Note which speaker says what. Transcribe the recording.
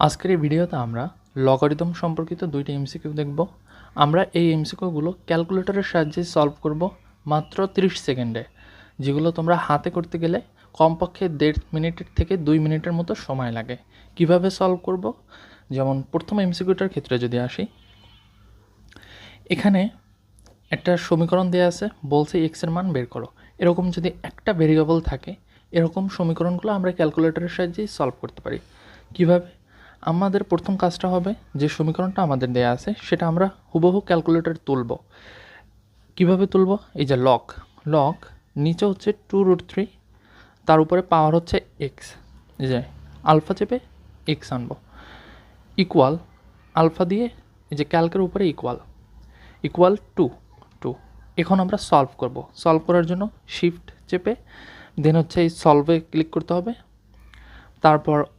Speaker 1: আজকের এই ভিডিওতে আমরা লগারিদম সম্পর্কিত দুইটি এমসিকিউ দেখব। আমরা এই এমসিকিউগুলো ক্যালকুলেটরের সাহায্যে সলভ করব মাত্র 30 সেকেন্ডে, যেগুলো তোমরা হাতে করতে গেলে কমপক্ষে 1.5 মিনিটের থেকে 2 মিনিটের মতো সময় লাগে। কিভাবে সলভ করব? যেমন প্রথম এমসিকিউটার ক্ষেত্রে যদি আসি, এখানে একটা সমীকরণ দেওয়া আছে, বলছে এক্স এর মান বের করো। এরকম যদি একটা ভেরিয়েবল থাকে, এরকম সমীকরণগুলো আমরা ক্যালকুলেটরের সাহায্যে সলভ করতে পারি। কিভাবে? আমাদের প্রথম কাজটা হবে, যে সমীকরণটা আমাদের দেয়া আছে সেটা আমরা হুবহু ক্যালকুলেটরে তুলব। কিভাবে তুলব? এই যে লগ লগ নিচে হচ্ছে 2√3, তার উপরে পাওয়ার হচ্ছে এক্স, এই যে আলফা চেপে এক্স আনবো, ইকুয়াল আলফা দিয়ে এই যে ক্যালকের উপরে ইকুয়াল টু। এখন আমরা সলভ করব। সলভ করার জন্য শিফট চেপে দেন হচ্ছে এই সলভে ক্লিক করতে হবে, তারপর